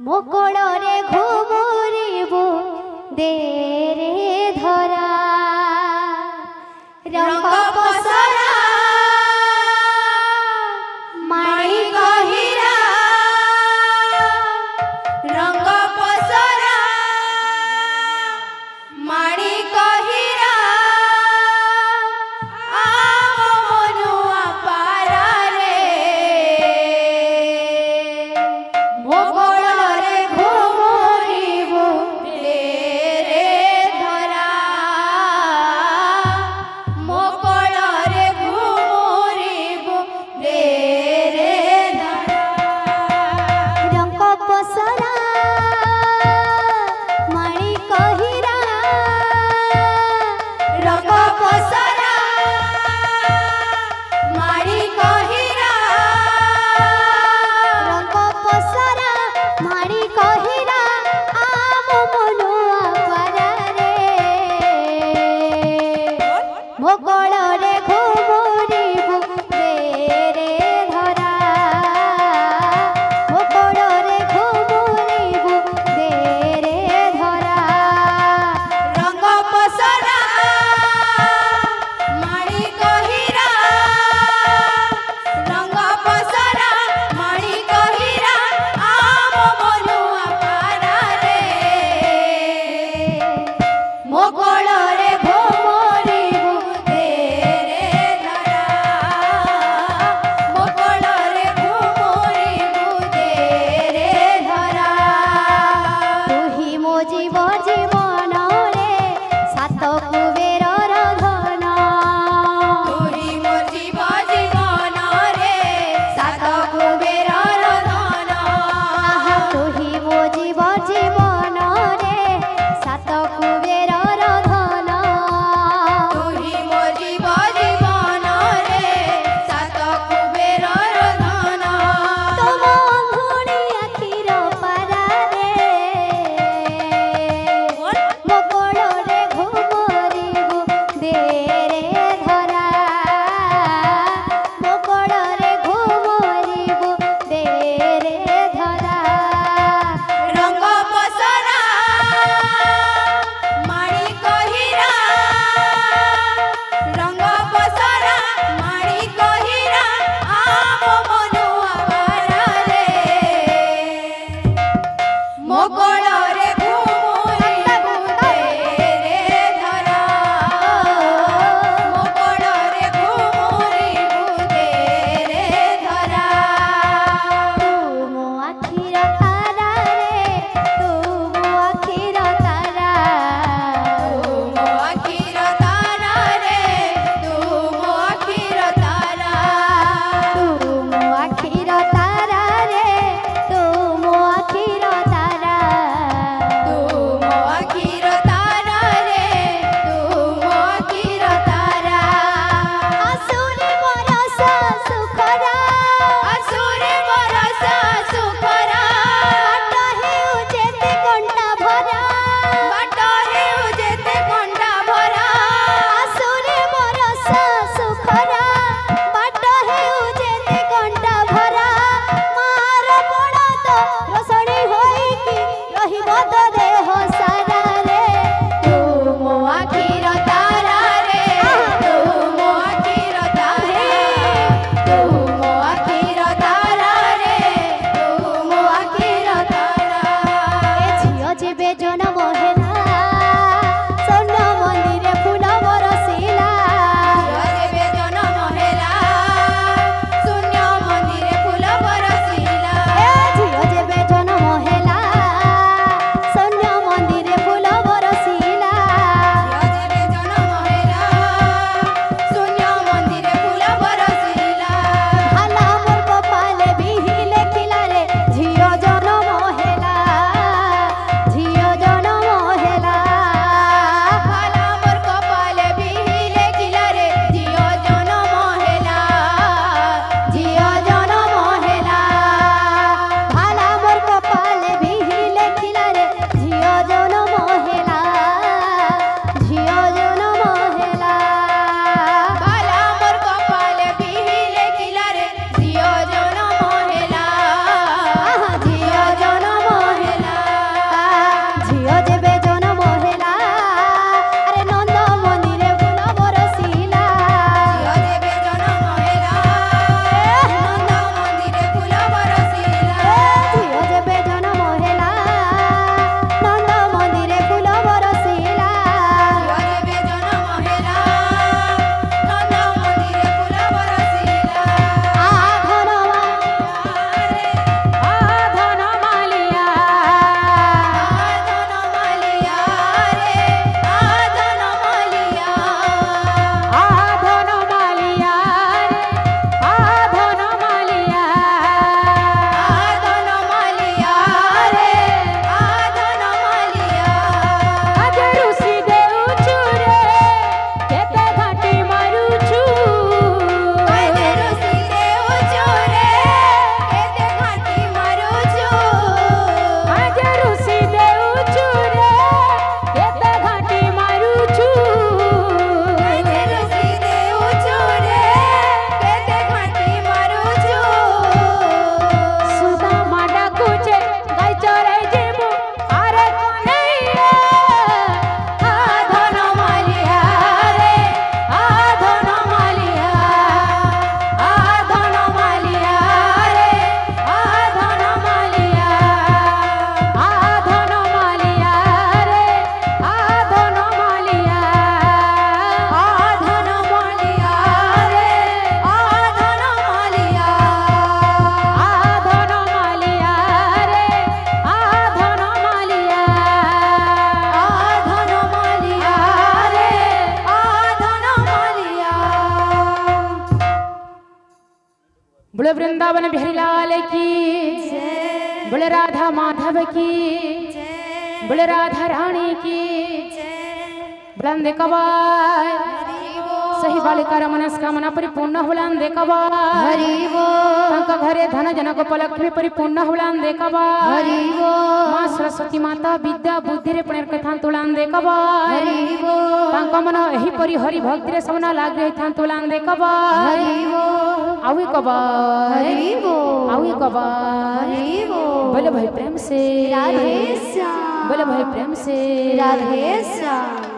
मोकोड़े घुमुरिबु देरे धरा रंग पसरा माणी गहिरा रंग पसरा माणी गहिरा आम मनुआ पारा रे मोकोड़े घुमुरिबु देरे धरा मोकोड़े घुमुरिबु देरे धरा। लाल की, बोले राधा माधव की, बोले राधा रानी की, बुलंद कबार सही बालिकार मनस्कामना परिपूर्ण हुलांदे कबार हरि वो तांका घरे धन जनक उपलक्ष्मी परिपूर्ण हुलांदे कबार हरि वो माँ सरस्वती माता विद्या बुद्धि रे पुण्य कथा तुलांदे कबार हरि वो तांका मन एही परि हरि भक्ति रे सबना लाग रही था तुलांदे कबार हरि वो आवी कबार हरि वो आवी कबार हरि वो बोले भाई प्रेम से राधे श्याम बोले भाई प्रेम से राधे श्याम।